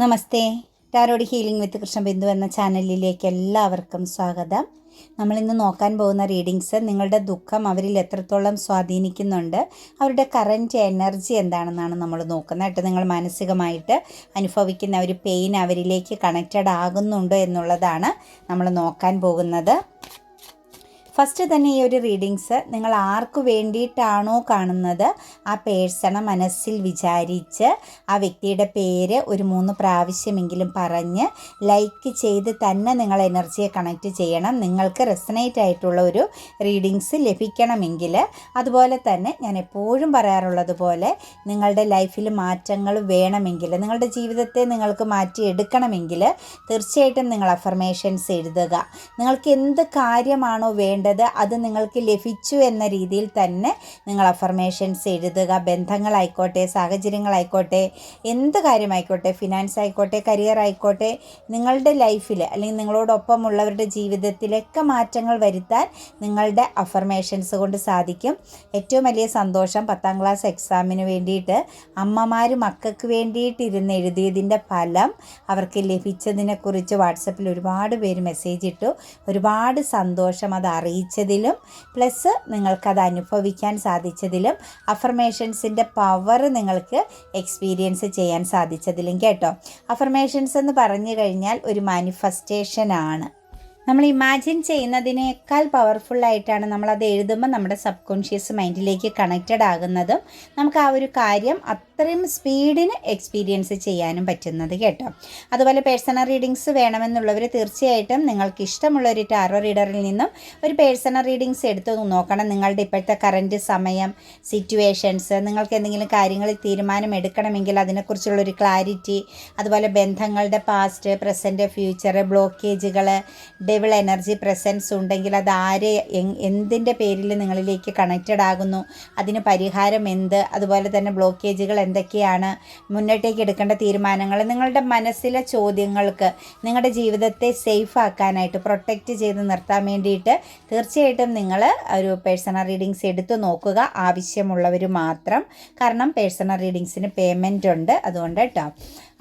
നമസ്തേ. Tarot healing വിത്ത് കൃഷ്ണബിന്ദു എന്ന ചാനലിലേക്ക് എല്ലാവർക്കും സ്വാഗതം. നമ്മളിന്ന് നോക്കാൻ പോകുന്ന റീഡിങ്സ് നിങ്ങളുടെ ദുഃഖം അവരിൽ എത്രത്തോളം സ്വാധീനിക്കുന്നുണ്ട്, അവരുടെ കറൻറ്റ് എനർജി എന്താണെന്നാണ് നമ്മൾ നോക്കുന്നത് കേട്ടോ. നിങ്ങൾ മാനസികമായിട്ട് അനുഭവിക്കുന്ന ഒരു പെയിൻ അവരിലേക്ക് കണക്റ്റഡ് ആകുന്നുണ്ടോ എന്നുള്ളതാണ് നമ്മൾ നോക്കാൻ പോകുന്നത്. ഫസ്റ്റ് തന്നെ ഈ ഒരു റീഡിങ്സ് നിങ്ങൾ ആർക്ക് വേണ്ടിയിട്ടാണോ കാണുന്നത് ആ പേഴ്സണെ മനസ്സിൽ വിചാരിച്ച് ആ വ്യക്തിയുടെ പേര് ഒരു 3 പ്രാവശ്യമെങ്കിലും പറഞ്ഞ് ലൈക്ക് ചെയ്ത് തന്നെ നിങ്ങൾ എനർജിയെ കണക്റ്റ് ചെയ്യണം. നിങ്ങൾക്ക് റെസനേറ്റ് ആയിട്ടുള്ള ഒരു റീഡിങ്സ് ലഭിക്കണമെങ്കിൽ. അതുപോലെ തന്നെ ഞാൻ എപ്പോഴും പറയാറുള്ളത് പോലെ നിങ്ങളുടെ ലൈഫിൽ മാറ്റങ്ങൾ വേണമെങ്കിൽ, നിങ്ങളുടെ ജീവിതത്തെ നിങ്ങൾക്ക് മാറ്റിയെടുക്കണമെങ്കിൽ തീർച്ചയായിട്ടും നിങ്ങൾ അഫർമേഷൻസ് എഴുതുക. നിങ്ങൾക്ക് എന്ത് കാര്യമാണോ വേണ്ടത് അത് നിങ്ങൾക്ക് ലഭിച്ചു എന്ന രീതിയിൽ തന്നെ നിങ്ങൾ അഫർമേഷൻസ് എഴുതുക. ബന്ധങ്ങളായിക്കോട്ടെ, സാഹചര്യങ്ങളായിക്കോട്ടെ, എന്ത് കാര്യമായിക്കോട്ടെ, ഫിനാൻസ് ആയിക്കോട്ടെ, കരിയർ ആയിക്കോട്ടെ, നിങ്ങളുടെ ലൈഫിൽ അല്ലെങ്കിൽ നിങ്ങളോടൊപ്പമുള്ളവരുടെ ജീവിതത്തിലൊക്കെ മാറ്റങ്ങൾ വരുത്താൻ നിങ്ങളുടെ അഫർമേഷൻസ് കൊണ്ട് സാധിക്കും. ഏറ്റവും വലിയ സന്തോഷം 10ാം ക്ലാസ് എക്സാമിന് വേണ്ടിയിട്ട് അമ്മമാർ മക്കൾക്ക് വേണ്ടിയിട്ട് ഇരുന്ന് എഴുതിയതിൻ്റെ ഫലം അവർക്ക് ലഭിച്ചതിനെക്കുറിച്ച് വാട്സപ്പിൽ ഒരുപാട് പേര് മെസ്സേജ് ഇട്ടു. ഒരുപാട് സന്തോഷം അത് അറിയിച്ചതിലും പ്ലസ് നിങ്ങൾക്കത് അനുഭവിക്കാൻ സാധിച്ചതിലും അഫർമേഷൻസിൻ്റെ പവർ നിങ്ങൾക്ക് എക്സ്പീരിയൻസ് ചെയ്യാൻ സാധിച്ചതിലും കേട്ടോ. അഫർമേഷൻസ് എന്ന് പറഞ്ഞു കഴിഞ്ഞാൽ ഒരു മാനിഫെസ്റ്റേഷനാണ്. നമ്മൾ ഇമാജിൻ ചെയ്യുന്നതിനേക്കാൾ പവർഫുള്ളായിട്ടാണ് നമ്മളത് എഴുതുമ്പോൾ നമ്മുടെ സബ് കോൺഷ്യസ് മൈൻഡിലേക്ക് കണക്റ്റഡ് ആകുന്നതും നമുക്ക് ആ ഒരു കാര്യം അത്രയും സ്പീഡിന് എക്സ്പീരിയൻസ് ചെയ്യാനും പറ്റുന്നത് കേട്ടോ. അതുപോലെ പേഴ്സണൽ റീഡിങ്സ് വേണമെന്നുള്ളവർ തീർച്ചയായിട്ടും നിങ്ങൾക്ക് ഇഷ്ടമുള്ള ഒരു ടാറോ റീഡറിൽ നിന്നും ഒരു പേഴ്സണൽ റീഡിങ്സ് എടുത്ത് നോക്കണം. നിങ്ങളുടെ ഇപ്പോഴത്തെ കറൻറ്റ് സമയം, സിറ്റുവേഷൻസ്, നിങ്ങൾക്ക് എന്തെങ്കിലും കാര്യങ്ങളിൽ തീരുമാനം എടുക്കണമെങ്കിൽ അതിനെക്കുറിച്ചുള്ളൊരു ക്ലാരിറ്റി, അതുപോലെ ബന്ധങ്ങളുടെ പാസ്റ്റ്, പ്രസൻറ്റ്, ഫ്യൂച്ചർ, ബ്ലോക്കേജുകൾ, ഡെവിൾ എനർജി പ്രസൻസ് ഉണ്ടെങ്കിൽ അത് എന്തിൻ്റെ പേരിൽ നിങ്ങളിലേക്ക് കണക്റ്റഡ് ആകുന്നു, അതിന് പരിഹാരം എന്ത്, അതുപോലെ തന്നെ ബ്ലോക്കേജുകൾ എന്തൊക്കെയാണ്, മുന്നോട്ടേക്ക് എടുക്കേണ്ട തീരുമാനങ്ങൾ, നിങ്ങളുടെ മനസ്സിലെ ചോദ്യങ്ങൾക്ക് നിങ്ങളുടെ ജീവിതത്തെ സേഫ് ആക്കാനായിട്ട്, പ്രൊട്ടക്റ്റ് ചെയ്ത് നിർത്താൻ വേണ്ടിയിട്ട് തീർച്ചയായിട്ടും നിങ്ങൾ ഒരു പേഴ്സണൽ റീഡിങ്സ് എടുത്തു നോക്കുക. ആവശ്യമുള്ളവർ മാത്രം. കാരണം പേഴ്സണൽ റീഡിങ്സിന് പേയ്മെൻ്റ് ഉണ്ട്, അതുകൊണ്ട് കേട്ടോ.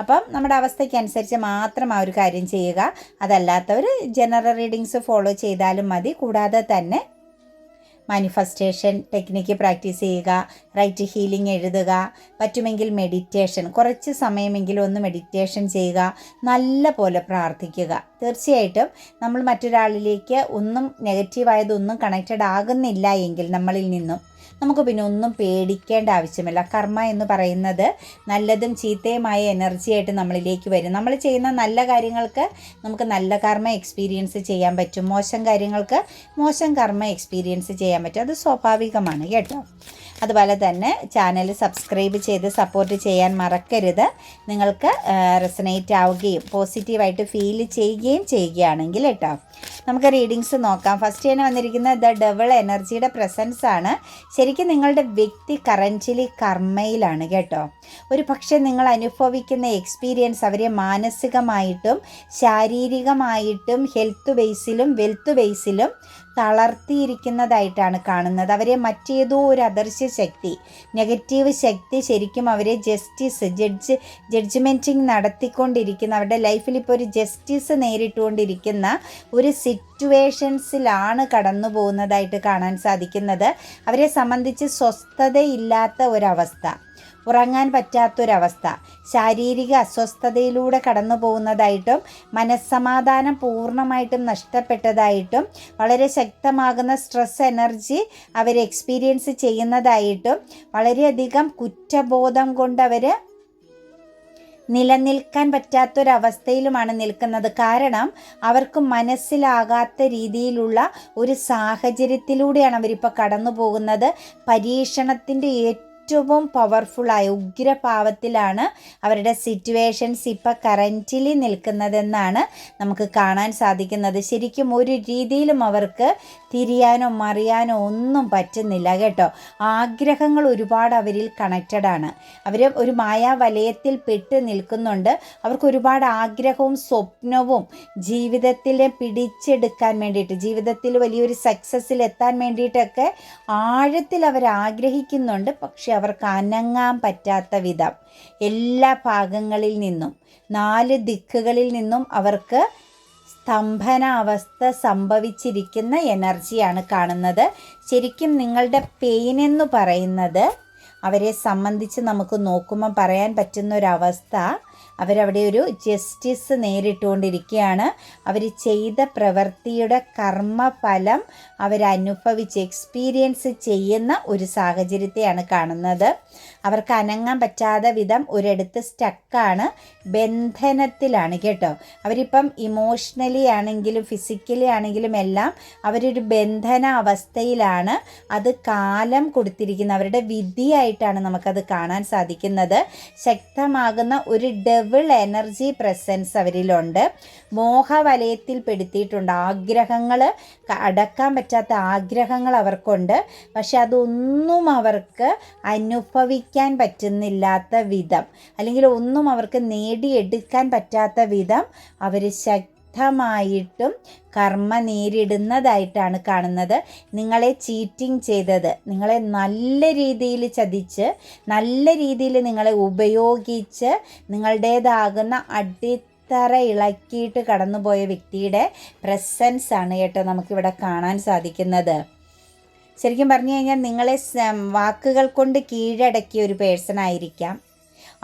അപ്പം നമ്മുടെ അവസ്ഥയ്ക്കനുസരിച്ച് മാത്രം ആ ഒരു കാര്യം ചെയ്യുക. അതല്ലാത്തവർ ജനറൽ റീഡിങ്സ് ഫോളോ ചെയ്താലും മതി. കൂടാതെ തന്നെ മാനിഫെസ്റ്റേഷൻ ടെക്നിക്ക് പ്രാക്ടീസ് ചെയ്യുക, റൈറ്റ് ഹീലിംഗ് എഴുതുക, പറ്റുമെങ്കിൽ മെഡിറ്റേഷൻ, കുറച്ച് സമയമെങ്കിലും ഒന്ന് മെഡിറ്റേഷൻ ചെയ്യുക, നല്ല പോലെ പ്രാർത്ഥിക്കുക. തീർച്ചയായിട്ടും നമ്മൾ മറ്റൊരാളിലേക്ക് ഒന്നും നെഗറ്റീവായതൊന്നും കണക്റ്റഡ് ആകുന്നില്ല എങ്കിൽ നമ്മളിൽ നിന്നും നമുക്ക് പിന്നെ ഒന്നും പേടിക്കേണ്ട ആവശ്യമില്ല. കർമ്മ എന്ന് പറയുന്നത് നല്ലതും ചീത്തയുമായ എനർജിയായിട്ട് നമ്മളിലേക്ക് വരും. നമ്മൾ ചെയ്യുന്ന നല്ല കാര്യങ്ങൾക്ക് നമുക്ക് നല്ല കർമ്മ എക്സ്പീരിയൻസ് ചെയ്യാൻ പറ്റും, മോശം കാര്യങ്ങൾക്ക് മോശം കർമ്മ എക്സ്പീരിയൻസ് ചെയ്യാൻ പറ്റും. അത് സ്വാഭാവികമാണ് കേട്ടോ. അതുപോലെ തന്നെ ചാനൽ സബ്സ്ക്രൈബ് ചെയ്ത് സപ്പോർട്ട് ചെയ്യാൻ മറക്കരുത്. നിങ്ങൾക്ക് റെസനേറ്റ് ആവുകയും പോസിറ്റീവായിട്ട് ഫീൽ ചെയ്യുകയും ചെയ്യുകയാണെങ്കിൽ കേട്ടോ. നമുക്ക് റീഡിങ്സ് നോക്കാം. ഫസ്റ്റ് തന്നെ വന്നിരിക്കുന്നത് ദ ഡബിൾ എനർജിയുടെ പ്രസൻസ് ആണ്. ശരിക്കും നിങ്ങളുടെ വ്യക്തി കറൻറ്റ്ലി കർമ്മയിലാണ് കേട്ടോ. ഒരു പക്ഷേ നിങ്ങൾ അനുഭവിക്കുന്ന എക്സ്പീരിയൻസ് അവരെ മാനസികമായിട്ടും ശാരീരികമായിട്ടും ഹെൽത്ത് ബേസിലും വെൽത്ത് ബേസിലും തളർത്തിയിരിക്കുന്നതായിട്ടാണ് കാണുന്നത്. അവരെ മറ്റേതോ ഒരു അദർശ്യ ശക്തി, നെഗറ്റീവ് ശക്തി ശരിക്കും അവരെ ജഡ്ജ്മെൻറ്റിങ് നടത്തിക്കൊണ്ടിരിക്കുന്ന, അവരുടെ ലൈഫിൽ ഇപ്പോൾ ഒരു ജസ്റ്റിസ് നേരിട്ടുകൊണ്ടിരിക്കുന്ന ഒരു സിറ്റുവേഷൻസിലാണ് കടന്നു പോകുന്നതായിട്ട് കാണാൻ സാധിക്കുന്നത്. അവരെ സംബന്ധിച്ച് സ്വസ്ഥതയില്ലാത്ത ഒരവസ്ഥ, ഉറങ്ങാൻ പറ്റാത്തൊരവസ്ഥ, ശാരീരിക അസ്വസ്ഥതയിലൂടെ കടന്നു പോകുന്നതായിട്ടും മനസ്സമാധാനം പൂർണ്ണമായിട്ടും നഷ്ടപ്പെട്ടതായിട്ടും വളരെ ശക്തമാകുന്ന സ്ട്രെസ് എനർജി അവർ എക്സ്പീരിയൻസ് ചെയ്യുന്നതായിട്ടും വളരെയധികം കുറ്റബോധം കൊണ്ട് അവർ നിലനിൽക്കാൻ പറ്റാത്തൊരവസ്ഥയിലുമാണ് നിൽക്കുന്നത്. കാരണം അവർക്ക് മനസ്സിലാകാത്ത രീതിയിലുള്ള ഒരു സാഹചര്യത്തിലൂടെയാണ് അവരിപ്പോൾ കടന്നു പോകുന്നത്. പരീക്ഷണത്തിൻ്റെ ഏറ്റവും പവർഫുള്ളായ ഉഗ്രഭാവത്തിലാണ് അവരുടെ സിറ്റുവേഷൻസ് ഇപ്പോൾ കറൻറ്റ്ലി നിൽക്കുന്നതെന്നാണ് നമുക്ക് കാണാൻ സാധിക്കുന്നത്. ശരിക്കും ഒരു രീതിയിലും അവർക്ക് തിരിയാനോ മറിയാനോ ഒന്നും പറ്റുന്നില്ല കേട്ടോ. ആഗ്രഹങ്ങൾ ഒരുപാട് അവരിൽ കണക്റ്റഡാണ്. അവർ ഒരു മായാവലയത്തിൽ പെട്ട് നിൽക്കുന്നുണ്ട്. അവർക്ക് ഒരുപാട് ആഗ്രഹവും സ്വപ്നവും ജീവിതത്തിൽ പിടിച്ചെടുക്കാൻ വേണ്ടിയിട്ട്, ജീവിതത്തിൽ വലിയൊരു സക്സസ്സിൽ എത്താൻ വേണ്ടിയിട്ടൊക്കെ ആഴത്തിൽ അവർ ആഗ്രഹിക്കുന്നുണ്ട്. പക്ഷെ അവർക്ക് അനങ്ങാൻ പറ്റാത്ത വിധം എല്ലാ ഭാഗങ്ങളിൽ നിന്നും 4 ദിക്കുകളിൽ നിന്നും അവർക്ക് സ്തംഭനാവസ്ഥ സംഭവിച്ചിരിക്കുന്ന എനർജിയാണ് കാണുന്നത്. ശരിക്കും നിങ്ങളുടെ പെയിൻ എന്ന് പറയുന്നത് അവരെ സംബന്ധിച്ച് നമുക്ക് നോക്കുമ്പോൾ പറയാൻ പറ്റുന്ന ഒരവസ്ഥ, അവരവിടെ ഒരു ജസ്റ്റിസ് നേരിട്ടുകൊണ്ടിരിക്കുകയാണ്. അവർ ചെയ്ത പ്രവൃത്തിയുടെ കർമ്മഫലം അവരനുഭവിച്ച് എക്സ്പീരിയൻസ് ചെയ്യുന്ന ഒരു സാഹചര്യത്തെയാണ് കാണുന്നത്. അവർക്ക് അനങ്ങാൻ പറ്റാതെ വിധം ഒരിടത്ത് സ്റ്റക്കാണ്, ബന്ധനത്തിലാണ് കേട്ടോ. അവരിപ്പം ഇമോഷണലി ആണെങ്കിലും ഫിസിക്കലി ആണെങ്കിലും എല്ലാം അവരൊരു ബന്ധന അവസ്ഥയിലാണ്. അത് കാലം കൊടുത്തിരിക്കുന്ന അവരുടെ വിധിയായിട്ടാണ് നമുക്കത് കാണാൻ സാധിക്കുന്നത്. ശക്തമാകുന്ന ഒരു ഡബിൾ എനർജി പ്രസൻസ് അവരിലുണ്ട്. മോഹവലയത്തിൽ പെടുത്തിയിട്ടുണ്ട്. ആഗ്രഹങ്ങൾ, അടക്കാൻ പറ്റാത്ത ആഗ്രഹങ്ങൾ അവർക്കുണ്ട്. പക്ഷെ അതൊന്നും അവർക്ക് അനുഭവിക്കാൻ പറ്റുന്നില്ലാത്ത വിധം, അല്ലെങ്കിൽ ഒന്നും അവർക്ക് നേടിയെടുക്കാൻ പറ്റാത്ത വിധം അവർ ശക്തമായിട്ടും കർമ്മ നേരിടുന്നതായിട്ടാണ് കാണുന്നത്. നിങ്ങളെ ചീറ്റിംഗ് ചെയ്തത്, നിങ്ങളെ നല്ല രീതിയിൽ ചതിച്ച്, നല്ല രീതിയിൽ നിങ്ങളെ ഉപയോഗിച്ച് നിങ്ങളുടേതാകുന്ന അടിത്തറ ഇളക്കിയിട്ട് കടന്നുപോയ വ്യക്തിയുടെ പ്രസൻസ് ആണ് കേട്ടോ നമുക്കിവിടെ കാണാൻ സാധിക്കുന്നത്. ശരിക്കും പറഞ്ഞു കഴിഞ്ഞാൽ നിങ്ങളെ വാക്കുകൾ കൊണ്ട് കീഴടക്കിയ ഒരു പേഴ്സൺ ആയിരിക്കാം.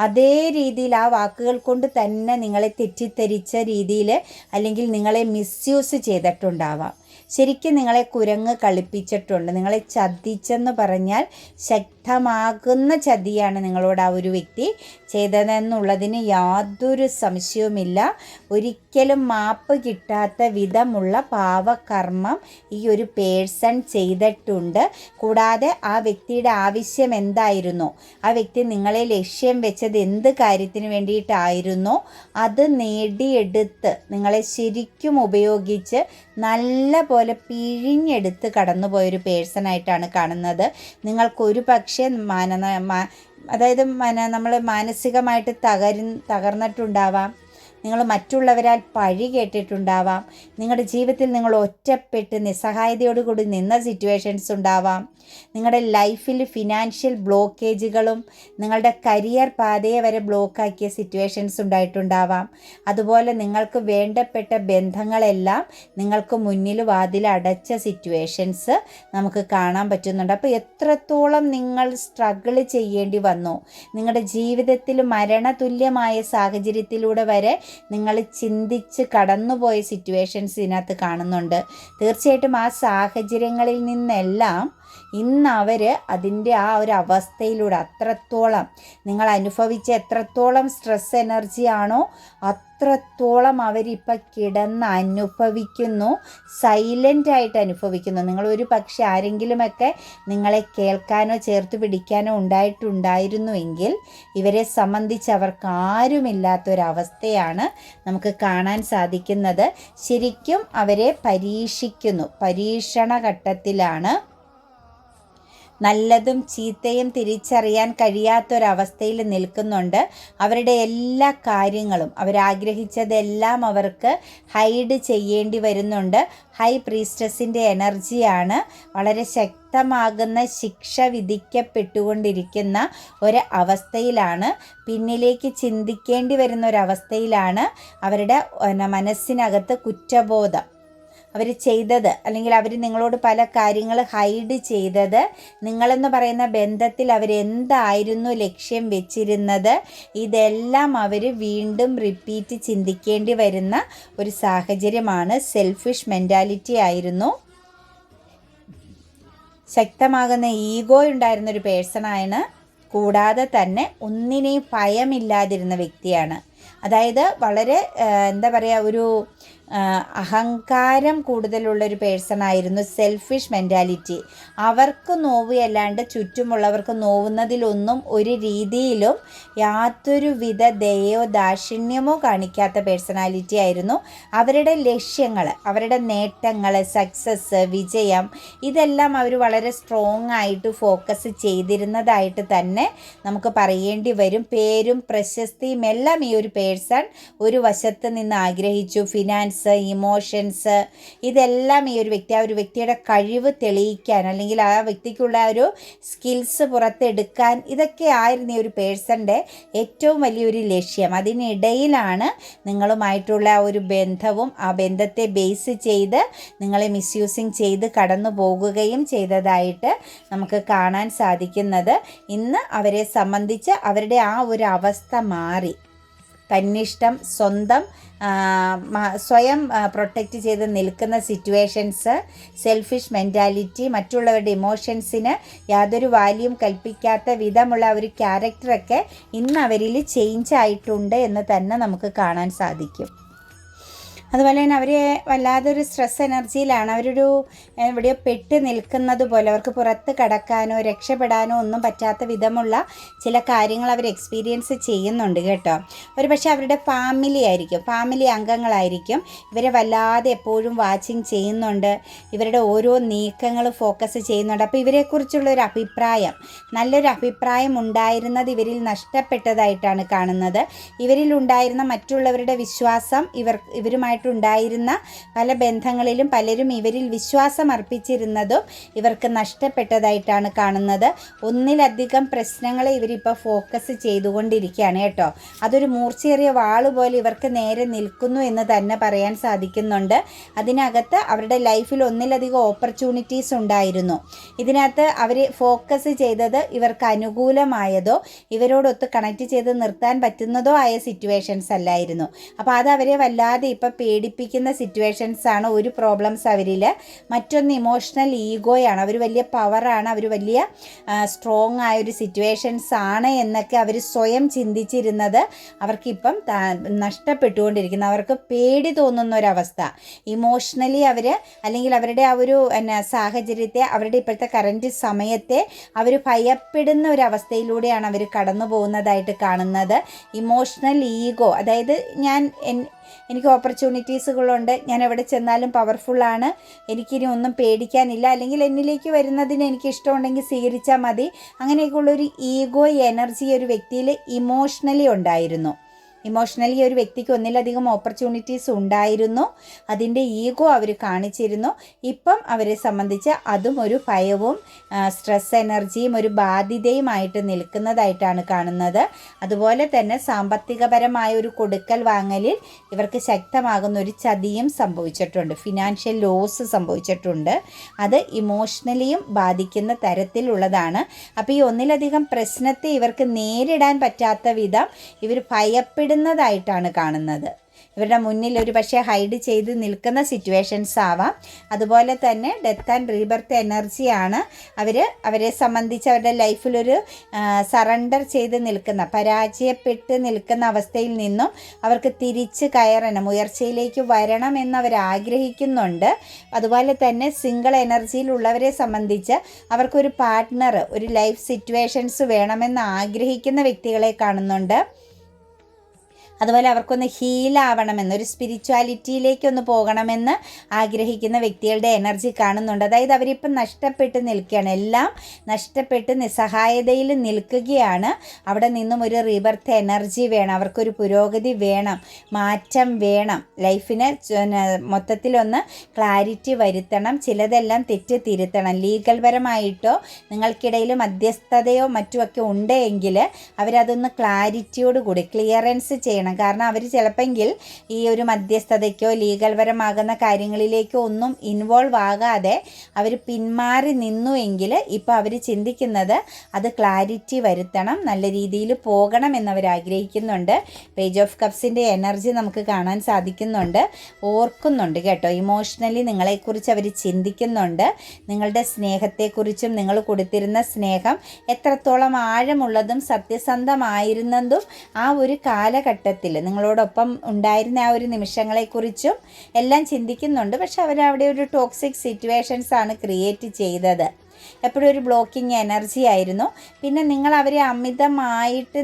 അതേ രീതിയിൽ ആ വാക്കുകൾ കൊണ്ട് തന്നെ നിങ്ങളെ തെറ്റിദ്ധരിച്ച രീതിയിൽ, അല്ലെങ്കിൽ നിങ്ങളെ മിസ്യൂസ് ചെയ്തിട്ടുണ്ടാവാം. ശരിക്കും നിങ്ങളെ കുരങ്ങ് കളിപ്പിച്ചിട്ടുണ്ട്. നിങ്ങളെ ചതിച്ചെന്ന് പറഞ്ഞാൽ ശക്തമാകുന്ന ചതിയാണ് നിങ്ങളോട് ആ ഒരു വ്യക്തി ചെയ്തതെന്നുള്ളതിന് യാതൊരു സംശയവുമില്ല. ഒരിക്കലും മാപ്പ് കിട്ടാത്ത വിധമുള്ള പാവകർമ്മം ഈ ഒരു പേഴ്സൺ ചെയ്തിട്ടുണ്ട്. കൂടാതെ ആ വ്യക്തിയുടെ ആവശ്യം എന്തായിരുന്നു, ആ വ്യക്തി നിങ്ങളെ ലക്ഷ്യം വെച്ചത് എന്ത് കാര്യത്തിന് വേണ്ടിയിട്ടായിരുന്നോ അത് നേടിയെടുത്ത് നിങ്ങളെ ശരിക്കും ഉപയോഗിച്ച് നല്ല പോലെ പിഴിഞ്ഞെടുത്ത് കടന്നുപോയൊരു പേഴ്സണായിട്ടാണ് കാണുന്നത്. നിങ്ങൾക്കൊരു പക്ഷേ അതായത് നമ്മൾ മാനസികമായിട്ട് തകർന്നിട്ടുണ്ടാവാം. നിങ്ങൾ മറ്റുള്ളവരാൽ പഴി കേട്ടിട്ടുണ്ടാവാം. നിങ്ങളുടെ ജീവിതത്തിൽ നിങ്ങൾ ഒറ്റപ്പെട്ട് നിസ്സഹായതയോടുകൂടി നിന്ന സിറ്റുവേഷൻസ് ഉണ്ടാവാം. നിങ്ങളുടെ ലൈഫിൽ ഫിനാൻഷ്യൽ ബ്ലോക്കേജുകളും നിങ്ങളുടെ കരിയർ പാതയെ വരെ ബ്ലോക്കാക്കിയ സിറ്റുവേഷൻസ് ഉണ്ടായിട്ടുണ്ടാവാം. അതുപോലെ നിങ്ങൾക്ക് വേണ്ടപ്പെട്ട ബന്ധങ്ങളെല്ലാം നിങ്ങൾക്ക് മുന്നിൽ വാതിൽ അടച്ച സിറ്റുവേഷൻസ് നമുക്ക് കാണാൻ പറ്റുന്നുണ്ട്. അപ്പോൾ എത്രത്തോളം നിങ്ങൾ സ്ട്രഗിൾ ചെയ്യേണ്ടി വന്നു, നിങ്ങളുടെ ജീവിതത്തിൽ മരണതുല്യമായ സാഹചര്യത്തിലൂടെ വരെ നിങ്ങൾ ചിന്തിച്ച് കടന്നുപോയ സിറ്റുവേഷൻസ് ഇതിനകത്ത് കാണുന്നുണ്ട്. തീർച്ചയായിട്ടും ആ സാഹചര്യങ്ങളിൽ നിന്നെല്ലാം ഇന്ന് അവർ അതിൻ്റെ ആ ഒരു അവസ്ഥയിലൂടെ അത്രത്തോളം നിങ്ങൾ അനുഭവിച്ച എത്രത്തോളം സ്ട്രെസ് എനർജി ആണോ അത്രത്തോളം അവരിപ്പോൾ കിടന്ന് അനുഭവിക്കുന്നു, സൈലൻ്റായിട്ട് അനുഭവിക്കുന്നു. നിങ്ങളൊരു പക്ഷേ ആരെങ്കിലുമൊക്കെ നിങ്ങളെ കേൾക്കാനോ ചേർത്ത് പിടിക്കാനോ ഉണ്ടായിരുന്നുവെങ്കിൽ ഇവരെ സംബന്ധിച്ച് അവർക്ക് ആരുമില്ലാത്തൊരവസ്ഥയാണ് നമുക്ക് കാണാൻ സാധിക്കുന്നത്. ശരിക്കും അവരെ പരീക്ഷിക്കുന്നു, പരീക്ഷണ ഘട്ടത്തിലാണ്. നല്ലതും ചീത്തയും തിരിച്ചറിയാൻ കഴിയാത്തൊരവസ്ഥയിൽ നിൽക്കുന്നുണ്ട്. അവരുടെ എല്ലാ കാര്യങ്ങളും അവരാഗ്രഹിച്ചതെല്ലാം അവർക്ക് ഹൈഡ് ചെയ്യേണ്ടി വരുന്നുണ്ട്. ഹൈ പ്രീസ്റ്റസിൻ്റെ എനർജിയാണ്. വളരെ ശക്തമാകുന്ന ശിക്ഷ വിധിക്കപ്പെട്ടുകൊണ്ടിരിക്കുന്ന ഒരു അവസ്ഥയിലാണ്. പിന്നിലേക്ക് ചിന്തിക്കേണ്ടി വരുന്ന ഒരവസ്ഥയിലാണ്. അവരുടെ മനസ്സിനകത്ത് കുറ്റബോധം, അവർ ചെയ്തത്, അല്ലെങ്കിൽ അവർ നിങ്ങളോട് പല കാര്യങ്ങൾ ഹൈഡ് ചെയ്തത്, നിങ്ങളെന്ന് പറയുന്ന ബന്ധത്തിൽ അവരെന്തായിരുന്നു ലക്ഷ്യം വെച്ചിരുന്നത്, ഇതെല്ലാം അവർ വീണ്ടും റിപ്പീറ്റ് ചിന്തിക്കേണ്ടി വരുന്ന ഒരു സാഹചര്യമാണ്. സെൽഫിഷ് മെൻറ്റാലിറ്റി ആയിരുന്നു. ശക്തമാകുന്ന ഈഗോ ഉണ്ടായിരുന്നൊരു പേഴ്സണാണ്. കൂടാതെ തന്നെ ഒന്നിനെയും ഭയമില്ലാതിരുന്ന വ്യക്തിയാണ്. അതായത് വളരെ എന്താ പറയുക, ഒരു അഹങ്കാരം കൂടുതലുള്ളൊരു പേഴ്സണായിരുന്നു. Selfish mentality. അവർക്ക് നോവുകയല്ലാണ്ട് ചുറ്റുമുള്ളവർക്ക് നോവുന്നതിലൊന്നും ഒരു രീതിയിലും യാതൊരുവിധ ദയോ ദാക്ഷിണ്യമോ കാണിക്കാത്ത പേഴ്സണാലിറ്റി ആയിരുന്നു. അവരുടെ ലക്ഷ്യങ്ങൾ, അവരുടെ നേട്ടങ്ങൾ, സക്സസ്, വിജയം, ഇതെല്ലാം അവർ വളരെ സ്ട്രോങ് ആയിട്ട് ഫോക്കസ് ചെയ്തിരുന്നതായിട്ട് തന്നെ നമുക്ക് പറയേണ്ടി വരും. പേരും പ്രശസ്തിയും എല്ലാം ഈ ഒരു ഒരു പേഴ്സൺ ഒരു വശത്ത് നിന്ന് ആഗ്രഹിച്ചു. ഫിനാൻസ്, ഇമോഷൻസ്, ഇതെല്ലാം ഈ ഒരു വ്യക്തി, ആ ഒരു വ്യക്തിയുടെ കഴിവ് തെളിയിക്കാൻ അല്ലെങ്കിൽ ആ വ്യക്തിക്കുള്ള ഒരു സ്കിൽസ് പുറത്തെടുക്കാൻ, ഇതൊക്കെ ആയിരുന്നു ഈ ഒരു പേഴ്സൻ്റെ ഏറ്റവും വലിയൊരു ലക്ഷ്യം. അതിനിടയിലാണ് നിങ്ങളുമായിട്ടുള്ള ഒരു ബന്ധവും ആ ബന്ധത്തെ ബേസ് ചെയ്ത് നിങ്ങളെ മിസ്യൂസിങ് ചെയ്ത് കടന്നു പോകുകയും ചെയ്തതായിട്ട് നമുക്ക് കാണാൻ സാധിക്കുന്നത്. ഇന്ന് അവരെ സംബന്ധിച്ച് അവരുടെ ആ ഒരു അവസ്ഥ മാറി. തന്നിഷ്ടം, സ്വയം പ്രൊട്ടക്റ്റ് ചെയ്ത് നിൽക്കുന്ന സിറ്റുവേഷൻസ്, സെൽഫിഷ് മെൻറ്റാലിറ്റി, മറ്റുള്ളവരുടെ ഇമോഷൻസിന് യാതൊരു വാല്യൂം കൽപ്പിക്കാത്ത വിധമുള്ള ഒരു ക്യാരക്ടറൊക്കെ ഇന്ന് അവരിൽ ചേഞ്ച് ആയിട്ടുണ്ട് എന്ന് തന്നെ നമുക്ക് കാണാൻ സാധിക്കും. അതുപോലെ തന്നെ അവർ വല്ലാതൊരു സ്ട്രെസ് എനർജിയിലാണ്. അവരൊരു എവിടെയോ പെട്ട് നിൽക്കുന്നത് പോലെ, അവർക്ക് പുറത്ത് കടക്കാനോ രക്ഷപ്പെടാനോ ഒന്നും പറ്റാത്ത വിധമുള്ള ചില കാര്യങ്ങൾ അവർ എക്സ്പീരിയൻസ് ചെയ്യുന്നുണ്ട് കേട്ടോ. ഒരു പക്ഷേ അവരുടെ ഫാമിലി അംഗങ്ങളായിരിക്കും ഇവരെ വല്ലാതെ എപ്പോഴും വാച്ചിങ് ചെയ്യുന്നുണ്ട്, ഇവരുടെ ഓരോ നീക്കങ്ങളും ഫോക്കസ് ചെയ്യുന്നുണ്ട്. അപ്പോൾ ഇവരെക്കുറിച്ചുള്ളൊരു അഭിപ്രായം, നല്ലൊരു അഭിപ്രായം ഉണ്ടായിരുന്നത് ഇവരിൽ നഷ്ടപ്പെട്ടതായിട്ടാണ് കാണുന്നത്. ഇവരിലുണ്ടായിരുന്ന മറ്റുള്ളവരുടെ വിശ്വാസം, ഇവരുമായിട്ടുണ്ടായിരുന്ന പല ബന്ധങ്ങളിലും പലരും ഇവരിൽ വിശ്വാസം അർപ്പിച്ചിരുന്നതും ഇവർക്ക് നഷ്ടപ്പെട്ടതായിട്ടാണ് കാണുന്നത്. ഒന്നിലധികം പ്രശ്നങ്ങളെ ഇവരിപ്പോൾ ഫോക്കസ് ചെയ്തുകൊണ്ടിരിക്കുകയാണ് കേട്ടോ. അതൊരു മൂർച്ചയേറിയ വാള് പോലെ ഇവർക്ക് നേരെ നിൽക്കുന്നു എന്ന് തന്നെ പറയാൻ സാധിക്കുന്നുണ്ട്. അതിനകത്ത് അവരുടെ ലൈഫിൽ ഒന്നിലധികം ഓപ്പർച്യൂണിറ്റീസ് ഉണ്ടായിരുന്നു. ഇതിനകത്ത് അവർ ഫോക്കസ് ചെയ്തത് ഇവർക്ക് അനുകൂലമായതോ ഇവരോടൊത്ത് കണക്ട് ചെയ്ത് നിർത്താൻ പറ്റുന്നതോ ആയ സിറ്റുവേഷൻസ് അല്ലായിരുന്നു. അപ്പോൾ അത് അവരെ വല്ലാതെ ഇപ്പം പേടിപ്പിക്കുന്ന സിറ്റുവേഷൻസാണ്. ഒരു പ്രോബ്ലംസ് അവരിൽ. മറ്റൊന്ന് ഇമോഷണൽ ഈഗോയാണ്. അവർ വലിയ പവറാണ്, അവർ വലിയ സ്ട്രോങ് ആയൊരു സിറ്റുവേഷൻസ് ആണ് എന്നൊക്കെ അവർ സ്വയം ചിന്തിച്ചിരുന്നത് അവർക്കിപ്പം നഷ്ടപ്പെട്ടുകൊണ്ടിരിക്കുന്നു. അവർക്ക് പേടി തോന്നുന്ന ഒരവസ്ഥ. ഇമോഷണലി അവർ അല്ലെങ്കിൽ അവരുടെ ആ ഒരു സാഹചര്യത്തെ, അവരുടെ ഇപ്പോഴത്തെ കറൻറ്റ് സമയത്തെ അവർ ഭയപ്പെടുന്ന ഒരവസ്ഥയിലൂടെയാണ് അവർ കടന്നു പോകുന്നതായിട്ട് കാണുന്നത്. ഇമോഷണൽ ഈഗോ, അതായത് എനിക്ക് ഓപ്പർച്യൂണിറ്റീസുകളുണ്ട്, ഞാൻ എവിടെ ചെന്നാലും പവർഫുള്ളാണ്, എനിക്കിനി ഒന്നും പേടിക്കാനില്ല, അല്ലെങ്കിൽ എന്നിലേക്ക് വരുന്നതിന് എനിക്ക് ഇഷ്ടമുണ്ടെങ്കിൽ സ്വീകരിച്ചാൽ മതി, അങ്ങനെയൊക്കെയുള്ളൊരു ഈഗോ എനർജി ഒരു വ്യക്തിയിൽ ഇമോഷണലി ഉണ്ടായിരുന്നു. ഇമോഷണലി ഒരു വ്യക്തിക്ക് ഒന്നിലധികം ഓപ്പർച്യൂണിറ്റീസ് ഉണ്ടായിരുന്നു, അതിൻ്റെ ഈഗോ അവർ കാണിച്ചിരുന്നു. ഇപ്പം അവരെ സംബന്ധിച്ച് അതും ഒരു ഭയവും സ്ട്രെസ് എനർജിയും ഒരു ബാധ്യതയുമായിട്ട് നിൽക്കുന്നതായിട്ടാണ് കാണുന്നത്. അതുപോലെ തന്നെ സാമ്പത്തികപരമായ ഒരു കൊടുക്കൽ വാങ്ങലിൽ ഇവർക്ക് ശക്തമാകുന്ന ഒരു ചതിയും സംഭവിച്ചിട്ടുണ്ട്, ഫിനാൻഷ്യൽ ലോസ് സംഭവിച്ചിട്ടുണ്ട്. അത് ഇമോഷണലിയും ബാധിക്കുന്ന തരത്തിലുള്ളതാണ്. അപ്പോൾ ഈ ഒന്നിലധികം പ്രശ്നത്തെ ഇവർക്ക് നേരിടാൻ പറ്റാത്ത വിധം ഇവർ ഭയപ്പെടുന്നതായിട്ടാണ് കാണുന്നത്. ഇവരുടെ മുന്നിൽ ഒരു പക്ഷേ ഹൈഡ് ചെയ്ത് നിൽക്കുന്ന സിറ്റുവേഷൻസ് ആവാം. അതുപോലെ തന്നെ ഡെത്ത് ആൻഡ് റീബർത്ത് എനർജിയാണ്. അവരെ സംബന്ധിച്ച് അവരുടെ ലൈഫിലൊരു സറണ്ടർ ചെയ്ത് നിൽക്കുന്ന, പരാജയപ്പെട്ട് നിൽക്കുന്ന അവസ്ഥയിൽ നിന്നും അവർക്ക് തിരിച്ച് കയറണം, ഉയർച്ചയിലേക്ക് വരണം എന്നവർ ആഗ്രഹിക്കുന്നുണ്ട്. അതുപോലെ തന്നെ സിംഗിൾ എനർജിയിലുള്ളവരെ സംബന്ധിച്ച് അവർക്കൊരു പാർട്ട്ണർ, ഒരു ലൈഫ് സിറ്റുവേഷൻസ് വേണമെന്ന് ആഗ്രഹിക്കുന്ന വ്യക്തികളെ കാണുന്നുണ്ട്. അതുപോലെ അവർക്കൊന്ന് ഹീലാവണമെന്ന്, ഒരു സ്പിരിച്വാലിറ്റിയിലേക്കൊന്ന് പോകണമെന്ന് ആഗ്രഹിക്കുന്ന വ്യക്തികളുടെ എനർജി കാണുന്നുണ്ട്. അതായത് അവരിപ്പം നഷ്ടപ്പെട്ട് നിൽക്കുകയാണ്, എല്ലാം നഷ്ടപ്പെട്ട് നിസ്സഹായതയിൽ നിൽക്കുകയാണ്. അവിടെ നിന്നും ഒരു റീബർത്ത് എനർജി വേണം, അവർക്കൊരു പുരോഗതി വേണം, മാറ്റം വേണം, ലൈഫിന് മൊത്തത്തിലൊന്ന് ക്ലാരിറ്റി വരുത്തണം, ചിലതെല്ലാം തെറ്റ് തിരുത്തണം. ലീഗൽ പരമായിട്ടോ നിങ്ങൾക്കിടയിൽ മധ്യസ്ഥതയോ മറ്റുമൊക്കെ ഉണ്ടെങ്കിൽ അവരതൊന്ന് ക്ലാരിറ്റിയോട് കൂടി ക്ലിയറൻസ് ചെയ്യണം. കാരണം അവർ ചിലപ്പെങ്കിൽ ഈ ഒരു മധ്യസ്ഥതയ്ക്കോ ലീഗൽ പരമാകുന്ന കാര്യങ്ങളിലേക്കോ ഒന്നും ഇൻവോൾവ് ആകാതെ അവർ പിന്മാറി നിന്നുവെങ്കിൽ ഇപ്പോൾ അവർ ചിന്തിക്കുന്നത് അത് ക്ലാരിറ്റി വരുത്തണം, നല്ല രീതിയിൽ പോകണം എന്നവർ ആഗ്രഹിക്കുന്നുണ്ട്. പേജ് ഓഫ് കപ്സിൻ്റെ എനർജി നമുക്ക് കാണാൻ സാധിക്കുന്നുണ്ട്. ഓർക്കുന്നുണ്ട് കേട്ടോ, ഇമോഷണലി നിങ്ങളെക്കുറിച്ച് അവർ ചിന്തിക്കുന്നുണ്ട്. നിങ്ങളുടെ സ്നേഹത്തെക്കുറിച്ചും നിങ്ങൾ കൊടുത്തിരുന്ന സ്നേഹം എത്രത്തോളം ആഴമുള്ളതും സത്യസന്ധമായിരുന്നതും ആ ഒരു കാലഘട്ടത്തിൽ നിങ്ങളോടൊപ്പം ഉണ്ടായിരുന്ന ആ ഒരു നിമിഷങ്ങളെക്കുറിച്ചും എല്ലാം ചിന്തിക്കുന്നുണ്ട്. പക്ഷെ അവരവിടെ ഒരു ടോക്സിക് സിറ്റുവേഷൻസ് ആണ് ക്രിയേറ്റ് ചെയ്തത്. എപ്പോഴും ഒരു ബ്ലോക്കിംഗ് എനർജി ആയിരുന്നു. പിന്നെ നിങ്ങൾ അവരെ അമിതമായിട്ട്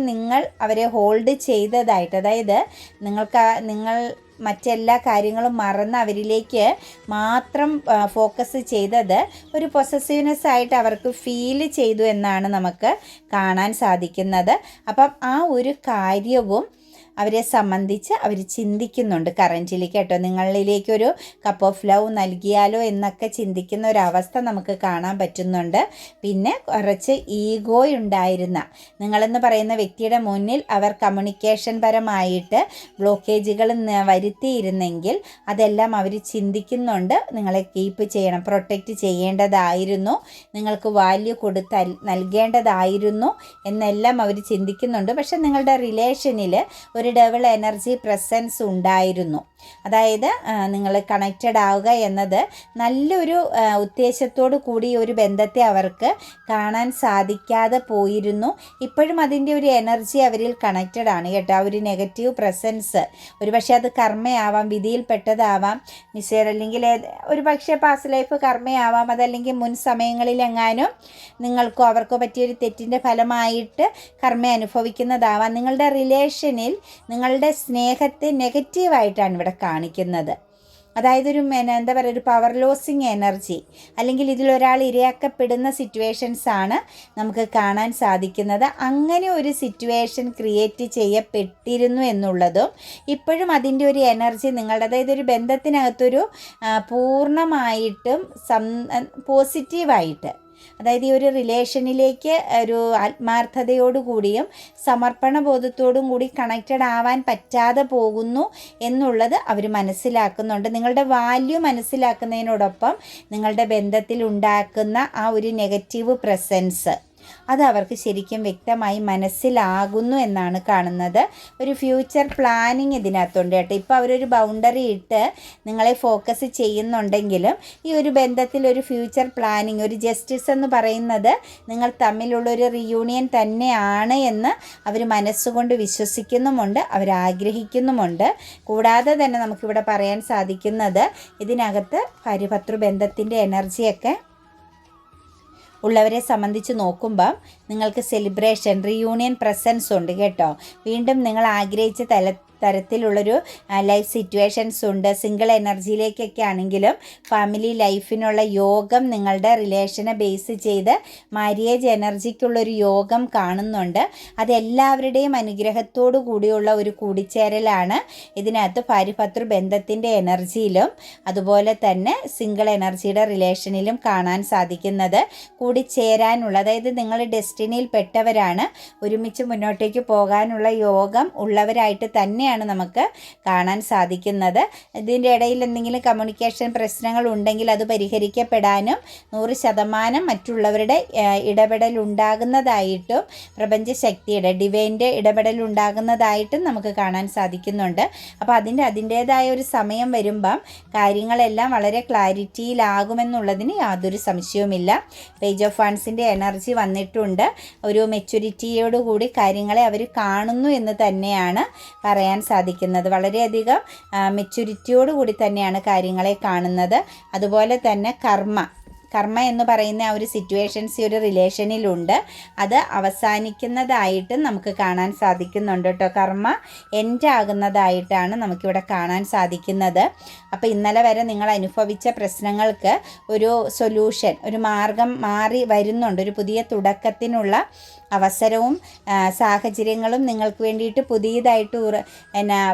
അവരെ ഹോൾഡ് ചെയ്തതായിട്ട്, അതായത് നിങ്ങൾ മറ്റെല്ലാ കാര്യങ്ങളും മറന്ന് അവരിലേക്ക് മാത്രം ഫോക്കസ് ചെയ്തത് ഒരു പൊസസീവ്നെസ് ആയിട്ട് അവർക്ക് ഫീൽ ചെയ്തു എന്നാണ് നമുക്ക് കാണാൻ സാധിക്കുന്നത്. അപ്പം ആ ഒരു കാര്യവും അവരെ സംബന്ധിച്ച് അവർ ചിന്തിക്കുന്നുണ്ട് കറൻറ്റിൽ കേട്ടോ. നിങ്ങളിലേക്കൊരു കപ്പ് ഓഫ് ലവ് നൽകിയാലോ എന്നൊക്കെ ചിന്തിക്കുന്ന ഒരവസ്ഥ നമുക്ക് കാണാൻ പറ്റുന്നുണ്ട്. പിന്നെ കുറച്ച് ഈഗോ ഉണ്ടായിരുന്ന നിങ്ങളെന്ന് പറയുന്ന വ്യക്തിയുടെ മുന്നിൽ അവർ കമ്മ്യൂണിക്കേഷൻ പരമായിട്ട് ബ്ലോക്കേജുകൾ വരുത്തിയിരുന്നെങ്കിൽ അതെല്ലാം അവർ ചിന്തിക്കുന്നുണ്ട്. നിങ്ങളെ കീപ്പ് ചെയ്യണം, പ്രൊട്ടക്റ്റ് ചെയ്യേണ്ടതായിരുന്നു, നിങ്ങൾക്ക് വാല്യൂ കൊടുത്ത് നൽകേണ്ടതായിരുന്നു എന്നെല്ലാം അവർ ചിന്തിക്കുന്നുണ്ട്. പക്ഷെ നിങ്ങളുടെ റിലേഷനിൽ ഒരു ഡബിൾ എനർജി പ്രസൻസ് ഉണ്ടായിരുന്നു. അതായത് നിങ്ങൾ കണക്റ്റഡ് ആവുക എന്നത് നല്ലൊരു ഉദ്ദേശത്തോടു കൂടി ഒരു ബന്ധത്തെ അവർക്ക് കാണാൻ സാധിക്കാതെ പോയിരുന്നു. ഇപ്പോഴും അതിൻ്റെ ഒരു എനർജി അവരിൽ കണക്റ്റഡ് ആണ് കേട്ടോ. ആ ഒരു നെഗറ്റീവ് പ്രസൻസ് ഒരു പക്ഷേ അത് കർമ്മയാവാം, വിധിയിൽപ്പെട്ടതാവാം, അല്ലെങ്കിൽ ഒരു പക്ഷേ പാസ്റ്റ് ലൈഫ് കർമ്മയാവാം, അതല്ലെങ്കിൽ മുൻ സമയങ്ങളിലെങ്ങാനും നിങ്ങൾക്കോ അവർക്കോ പറ്റിയൊരു തെറ്റിൻ്റെ ഫലമായിട്ട് കർമ്മ അനുഭവിക്കുന്നതാവാം. നിങ്ങളുടെ റിലേഷനിൽ നിങ്ങളുടെ സ്നേഹത്തെ നെഗറ്റീവായിട്ടാണ് ഇവിടെ കാണിക്കുന്നത്. അതായത് എന്താ പറയുക, ഒരു പവർ ലോസിങ് എനർജി, അല്ലെങ്കിൽ ഇതിലൊരാൾ ഇരയാക്കപ്പെടുന്ന സിറ്റുവേഷൻസാണ് നമുക്ക് കാണാൻ സാധിക്കുന്നത്. അങ്ങനെ ഒരു സിറ്റുവേഷൻ ക്രിയേറ്റ് ചെയ്യപ്പെട്ടിരുന്നു എന്നുള്ളതും ഇപ്പോഴും അതിൻ്റെ ഒരു എനർജി നിങ്ങളുടെ, അതായത് ഒരു ബന്ധത്തിനകത്തൊരു പൂർണ്ണമായിട്ടും പോസിറ്റീവായിട്ട്, അതായത് ഈ ഒരു റിലേഷനിലേക്ക് ഒരു ആത്മാർത്ഥതയോടുകൂടിയും സമർപ്പണ ബോധത്തോടും കൂടി കണക്റ്റഡ് ആവാൻ പറ്റാതെ പോകുന്നു എന്നുള്ളത് അവർ മനസ്സിലാക്കുന്നുണ്ട്. നിങ്ങളുടെ വാല്യൂ മനസ്സിലാക്കുന്നതിനോടൊപ്പം നിങ്ങളുടെ ബന്ധത്തിൽ ഉണ്ടാക്കുന്ന ആ ഒരു നെഗറ്റീവ് പ്രസൻസ് അത് അവർക്ക് ശരിക്കും വ്യക്തമായി മനസ്സിലാകുന്നു എന്നാണ് കാണുന്നത്. ഒരു ഫ്യൂച്ചർ പ്ലാനിങ് ഇതിനകത്തുണ്ട് കേട്ടോ. ഇപ്പോൾ അവരൊരു ബൗണ്ടറി ഇട്ട് നിങ്ങളെ ഫോക്കസ് ചെയ്യുന്നുണ്ടെങ്കിലും ഈ ഒരു ബന്ധത്തിൽ ഒരു ഫ്യൂച്ചർ പ്ലാനിങ്, ഒരു ജസ്റ്റിസ് എന്ന് പറയുന്നത് നിങ്ങൾ തമ്മിലുള്ളൊരു റിയൂണിയൻ തന്നെയാണ് എന്ന് അവർ മനസ്സുകൊണ്ട് വിശ്വസിക്കുന്നുമുണ്ട്, അവരാഗ്രഹിക്കുന്നുമുണ്ട്. കൂടാതെ തന്നെ നമുക്കിവിടെ പറയാൻ സാധിക്കുന്നത് ഇതിനകത്ത് ഭാര്യ-ഭർതൃ ബന്ധത്തിൻ്റെ എനർജിയൊക്കെ ഉള്ളവരെ സംബന്ധിച്ച് നോക്കുമ്പം നിങ്ങൾക്ക് സെലിബ്രേഷൻ, റീയൂണിയൻ പ്രസൻസ് ഉണ്ട് കേട്ടോ. വീണ്ടും നിങ്ങൾ ആഗ്രഹിച്ച തരത്തിലുള്ളൊരു ലൈഫ് സിറ്റുവേഷൻസ് ഉണ്ട്. സിംഗിൾ എനർജിയിലേക്കൊക്കെ ആണെങ്കിലും ഫാമിലി ലൈഫിനുള്ള യോഗം നിങ്ങളുടെ റിലേഷനെ ബേസ് ചെയ്ത് മാര്യേജ് എനർജിക്കുള്ളൊരു യോഗം കാണുന്നുണ്ട്. അതെല്ലാവരുടെയും അനുഗ്രഹത്തോടു കൂടിയുള്ള ഒരു കൂടിച്ചേരലാണ് ഇതിനകത്ത് ഭാര്യ-ഭർതൃ ബന്ധത്തിൻ്റെ എനർജിയിലും അതുപോലെ തന്നെ സിംഗിൾ എനർജിയുടെ റിലേഷനിലും കാണാൻ സാധിക്കുന്നത്. കൂടിച്ചേരാനുള്ള, അതായത് നിങ്ങൾ ഡെസ്റ്റിനിയിൽ പെട്ടവരാണ്, ഒരുമിച്ച് മുന്നോട്ടേക്ക് പോകാനുള്ള യോഗം ഉള്ളവരായിട്ട് തന്നെയാണ് നമുക്ക് കാണാൻ സാധിക്കുന്നത്. ഇതിൻ്റെ ഇടയിൽ എന്തെങ്കിലും കമ്മ്യൂണിക്കേഷൻ പ്രശ്നങ്ങൾ ഉണ്ടെങ്കിൽ അത് പരിഹരിക്കപ്പെടാനും 100% മറ്റുള്ളവരുടെ ഇടപെടൽ ഉണ്ടാകുന്നതായിട്ടും പ്രപഞ്ചശക്തിയുടെ ഡിവൈൻ്റെ ഇടപെടൽ ഉണ്ടാകുന്നതായിട്ടും നമുക്ക് കാണാൻ സാധിക്കുന്നുണ്ട്. അപ്പോൾ അതിൻ്റേതായ ഒരു സമയം വരുമ്പം കാര്യങ്ങളെല്ലാം വളരെ ക്ലാരിറ്റിയിലാകുമെന്നുള്ളതിന് യാതൊരു സംശയവുമില്ല. പേജ് ഓഫ് വാൻസിൻ്റെ എനർജി വന്നിട്ടുണ്ട്. ഒരു മെച്യൂരിറ്റിയോടുകൂടി കാര്യങ്ങളെ അവർ കാണുന്നു എന്ന് തന്നെയാണ് പറയാൻ സാധിക്കുന്നത്. വളരെയധികം മെച്യൂരിറ്റിയോടുകൂടി തന്നെയാണ് കാര്യങ്ങളെ കാണുന്നത്. അതുപോലെ തന്നെ കർമ്മ എന്ന് പറയുന്ന ആ ഒരു സിറ്റുവേഷൻസ് ഈ ഒരു റിലേഷനിലുണ്ട്. അത് അവസാനിക്കുന്നതായിട്ട് നമുക്ക് കാണാൻ സാധിക്കുന്നുണ്ട് കേട്ടോ. കർമ്മ എൻഡ് ആകുന്നതായിട്ടാണ് നമുക്കിവിടെ കാണാൻ സാധിക്കുന്നത്. അപ്പോൾ ഇന്നലെ വരെ നിങ്ങൾ അനുഭവിച്ച പ്രശ്നങ്ങൾക്ക് ഒരു സൊല്യൂഷൻ, ഒരു മാർഗം മാറി വരുന്നുണ്ട്. ഒരു പുതിയ തുടക്കത്തിനുള്ള അവസരവും സാഹചര്യങ്ങളും നിങ്ങൾക്ക് വേണ്ടിയിട്ട്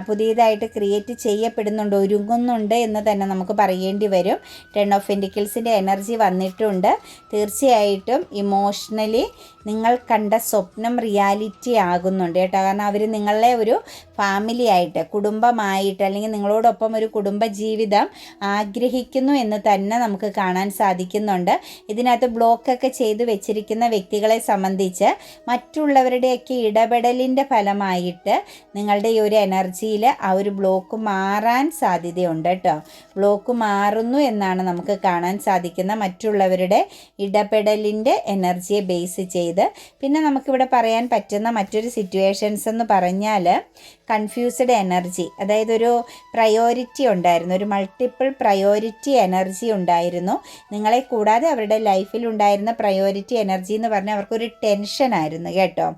പുതിയതായിട്ട് ക്രിയേറ്റ് ചെയ്യപ്പെടുന്നുണ്ട്, ഒരുങ്ങുന്നുണ്ട് എന്ന് തന്നെ നമുക്ക് പറയേണ്ടി വരും. 10 ഓഫ് പെന്റിക്കിൾസിൻ്റെ എനർജി വന്നിട്ടുണ്ട്. തീർച്ചയായിട്ടും ഇമോഷണലി നിങ്ങൾ കണ്ട സ്വപ്നം റിയാലിറ്റി ആകുന്നുണ്ട് കേട്ടോ. കാരണം അവർ നിങ്ങളെ ഒരു ഫാമിലി ആയിട്ട്, കുടുംബമായിട്ട്, അല്ലെങ്കിൽ നിങ്ങളോടൊപ്പം ഒരു കുടുംബ ജീവിതം ആഗ്രഹിക്കുന്നു എന്ന് തന്നെ നമുക്ക് കാണാൻ സാധിക്കുന്നുണ്ട്. ഇതിനകത്ത് ബ്ലോക്കൊക്കെ ചെയ്ത് വെച്ചിരിക്കുന്ന വ്യക്തികളെ സംബന്ധിച്ച് മറ്റുള്ളവരുടെയൊക്കെ ഇടപെടലിൻ്റെ ഫലമായിട്ട് നിങ്ങളുടെ ഈ ഒരു എനർജിയിൽ ആ ഒരു ബ്ലോക്ക് മാറാൻ സാധ്യതയുണ്ട് കേട്ടോ. ബ്ലോക്ക് മാറുന്നു എന്നാണ് നമുക്ക് കാണാൻ സാധിക്കുന്ന മറ്റുള്ളവരുടെ ഇടപെടലിൻ്റെ എനർജിയെ ബേസ് ചെയ്ത്. പിന്നെ നമുക്കിവിടെ പറയാൻ പറ്റുന്ന മറ്റൊരു സിറ്റുവേഷൻസ് എന്ന് പറഞ്ഞാൽ കൺഫ്യൂസ്ഡ് എനർജി, അതായത് ഒരു പ്രയോറിറ്റി ഉണ്ടായിരുന്നു, ഒരു മൾട്ടിപ്പിൾ പ്രയോറിറ്റി എനർജി ഉണ്ടായിരുന്നു. നിങ്ങളെ കൂടാതെ അവരുടെ ലൈഫിൽ ഉണ്ടായിരുന്ന പ്രയോറിറ്റി എനർജി എന്ന് പറഞ്ഞാൽ അവർക്കൊരു ടെൻഷനായിരുന്നു കേട്ടോ.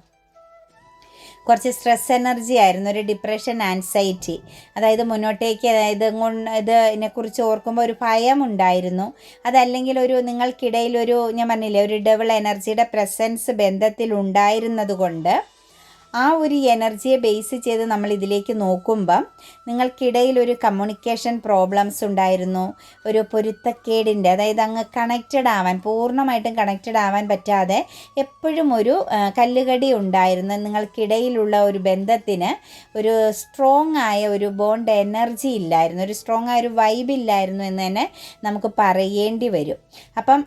കുറച്ച് സ്ട്രെസ് എനർജി ആയിരുന്നു, ഒരു ഡിപ്രഷൻ, ആൻസൈറ്റി, അതായത് മുന്നോട്ടേക്ക്, അതായത് ഇതിനെക്കുറിച്ച് ഓർക്കുമ്പോൾ ഒരു ഭയം ഉണ്ടായിരുന്നു. അതല്ലെങ്കിൽ നിങ്ങൾക്കിടയിൽ ഞാൻ പറഞ്ഞില്ലേ, ഒരു ഡബിൾ എനർജിയുടെ പ്രസൻസ് ബന്ധത്തിൽ ഉണ്ടായിരുന്നത് കൊണ്ട് ആ ഒരു എനർജിയെ ബേസ് ചെയ്ത് നമ്മൾ ഇതിലേക്ക് നോക്കുമ്പം നിങ്ങൾക്കിടയിൽ ഒരു കമ്മ്യൂണിക്കേഷൻ പ്രോബ്ലംസ് ഉണ്ടായിരുന്നു, ഒരു പൊരുത്തക്കേടിൻ്റെ, അതായത് അങ്ങ് കണക്റ്റഡ് ആവാൻ, പൂർണ്ണമായിട്ടും കണക്റ്റഡ് ആവാൻ പറ്റാതെ എപ്പോഴും ഒരു കല്ലുകടി ഉണ്ടായിരുന്നു. നിങ്ങൾക്കിടയിലുള്ള ഒരു ബന്ധത്തിന് ഒരു സ്ട്രോങ് ആയ ഒരു ബോണ്ട് എനർജി ഇല്ലായിരുന്നു, ഒരു സ്ട്രോങ് ആയ ഒരു വൈബ് ഇല്ലായിരുന്നു എന്ന് തന്നെ നമുക്ക് പറയേണ്ടി വരും. അപ്പം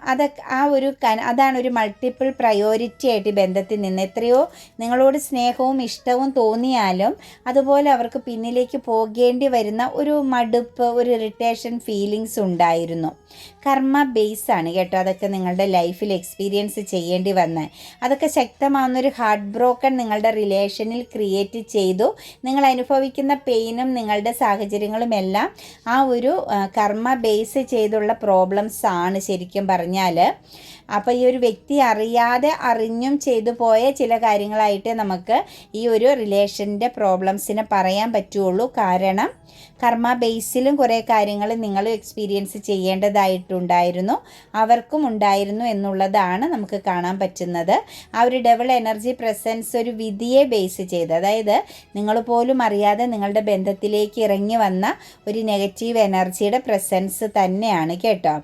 അതാണ് ഒരു മൾട്ടിപ്പിൾ പ്രയോറിറ്റി ആയിട്ട് ഈ ബന്ധത്തിൽ നിന്ന് എത്രയോ നിങ്ങളോട് സ്നേഹവും ഇഷ്ടവും തോന്നിയാലും അതുപോലെ അവർക്ക് പിന്നിലേക്ക് പോകേണ്ടി വരുന്ന ഒരു മടുപ്പ്, ഒരു ഇറിറ്റേഷൻ ഫീലിങ്സ് ഉണ്ടായിരുന്നു. കർമ്മ ബേസ് ആണ് കേട്ടോ അതൊക്കെ നിങ്ങളുടെ ലൈഫിൽ എക്സ്പീരിയൻസ് ചെയ്യേണ്ടി വന്നത്. അതൊക്കെ ശക്തമാവുന്നൊരു ഹാർട്ട് ബ്രോക്കൺ നിങ്ങളുടെ റിലേഷനിൽ ക്രിയേറ്റ് ചെയ്തു. നിങ്ങൾ അനുഭവിക്കുന്ന പെയിനും നിങ്ങളുടെ സാഹചര്യങ്ങളും എല്ലാം ആ ഒരു കർമ്മ ബേസ് ചെയ്തുള്ള പ്രോബ്ലംസ് ആണ് ശരിക്കും പറഞ്ഞാൽ. അപ്പോൾ ഈ ഒരു വ്യക്തി അറിയാതെ അറിഞ്ഞും ചെയ്തു പോയ ചില കാര്യങ്ങളായിട്ട് നമുക്ക് ഈ ഒരു റിലേഷൻ്റെ പ്രോബ്ലംസിനെ പറയാൻ പറ്റുള്ളൂ. കാരണം കർമ്മ ബേസിലും കുറേ കാര്യങ്ങൾ നിങ്ങൾ എക്സ്പീരിയൻസ് ചെയ്യേണ്ടതായിട്ടുണ്ടായിരുന്നു, അവർക്കും ഉണ്ടായിരുന്നു എന്നുള്ളതാണ് നമുക്ക് കാണാൻ പറ്റുന്നത്. ആ ഒരു ഡബിൾ എനർജി പ്രസൻസ് ഒരു വിധിയെ ബേസ് ചെയ്ത്, അതായത് നിങ്ങൾ പോലും അറിയാതെ നിങ്ങളുടെ ബന്ധത്തിലേക്ക് ഇറങ്ങി വന്ന ഒരു നെഗറ്റീവ് എനർജിയുടെ പ്രസൻസ് തന്നെയാണ് കേട്ടോ.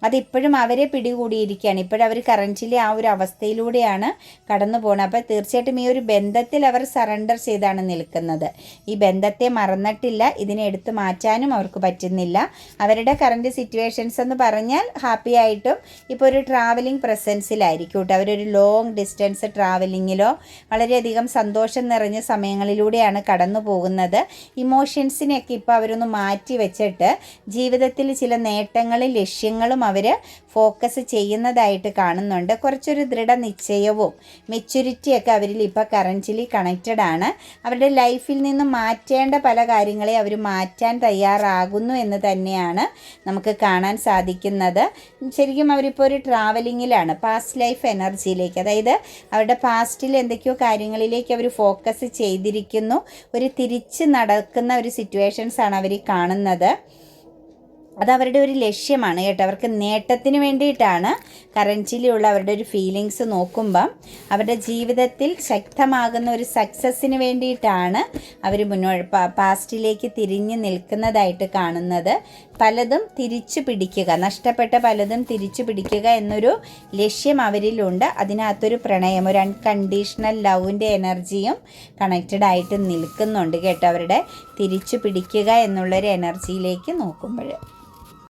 അതിപ്പോഴും അവരെ പിടികൂടിയിരിക്കുകയാണ്. ഇപ്പോഴവർ കറൻറ്റിലി ആ ഒരു അവസ്ഥയിലൂടെയാണ് കടന്നു പോകുന്നത്. അപ്പോൾ തീർച്ചയായിട്ടും ഈ ഒരു ബന്ധത്തിൽ അവർ സറണ്ടർ ചെയ്താണ് നിൽക്കുന്നത്. ഈ ബന്ധത്തെ മറന്നിട്ടില്ല, ഇതിനെ എടുത്തു മാറ്റാനും അവർക്ക് പറ്റുന്നില്ല. അവരുടെ കറൻറ്റ് സിറ്റുവേഷൻസ് എന്ന് പറഞ്ഞാൽ ഹാപ്പി ആയിട്ടും ഇപ്പോൾ ഒരു ട്രാവലിംഗ് പ്രസൻസിലായിരിക്കും കേട്ടോ. അവരൊരു ലോങ് ഡിസ്റ്റൻസ് ട്രാവലിങ്ങിലോ വളരെയധികം സന്തോഷം നിറഞ്ഞ സമയങ്ങളിലൂടെയാണ് കടന്നു പോകുന്നത്. ഇമോഷൻസിനെയൊക്കെ ഇപ്പോൾ അവരൊന്ന് മാറ്റി വെച്ചിട്ട് ജീവിതത്തിൽ ചില നേട്ടങ്ങളും ലക്ഷ്യങ്ങളും അവർ ഫോക്കസ് ചെയ്യുന്നതായിട്ട് കാണുന്നുണ്ട്. കുറച്ചൊരു ദൃഢനിശ്ചയവും മെച്യൂരിറ്റിയൊക്കെ അവരിൽ ഇപ്പോൾ കറൻറ്റ്ലി കണക്റ്റഡ് ആണ്. അവരുടെ ലൈഫിൽ നിന്ന് മാറ്റേണ്ട പല കാര്യങ്ങളെ അവർ മാറ്റാൻ തയ്യാറാകുന്നു എന്ന് തന്നെയാണ് നമുക്ക് കാണാൻ സാധിക്കുന്നത്. ശരിക്കും അവരിപ്പോൾ ഒരു ട്രാവലിങ്ങിലാണ്, പാസ്റ്റ് ലൈഫ് എനർജിയിലേക്ക്, അതായത് അവരുടെ പാസ്റ്റിൽ എന്തൊക്കെയോ കാര്യങ്ങളിലേക്ക് അവർ ഫോക്കസ് ചെയ്തിരിക്കുന്നു. ഒരു തിരിച്ച് നടക്കുന്ന ഒരു സിറ്റുവേഷൻസാണ് അവർ കാണുന്നത്. അതവരുടെ ഒരു ലക്ഷ്യമാണ് കേട്ടോ. അവർക്ക് നേട്ടത്തിന് വേണ്ടിയിട്ടാണ് കറൻറ്റിലുള്ള അവരുടെ ഒരു ഫീലിങ്സ് നോക്കുമ്പം അവരുടെ ജീവിതത്തിൽ ശക്തമാകുന്ന ഒരു സക്സസ്സിന് വേണ്ടിയിട്ടാണ് അവർ പാസ്റ്റിലേക്ക് തിരിഞ്ഞ് നിൽക്കുന്നതായിട്ട് കാണുന്നത്. പലതും തിരിച്ചു പിടിക്കുക, നഷ്ടപ്പെട്ട പലതും തിരിച്ചു പിടിക്കുക എന്നൊരു ലക്ഷ്യം അവരിലുണ്ട്. അതിനകത്തൊരു പ്രണയം, ഒരു അൺകണ്ടീഷണൽ ലവിൻ്റെ എനർജിയും കണക്റ്റഡ് ആയിട്ട് നിൽക്കുന്നുണ്ട് കേട്ടോ. അവരുടെ തിരിച്ചു പിടിക്കുക എന്നുള്ളൊരു എനർജിയിലേക്ക് നോക്കുമ്പോൾ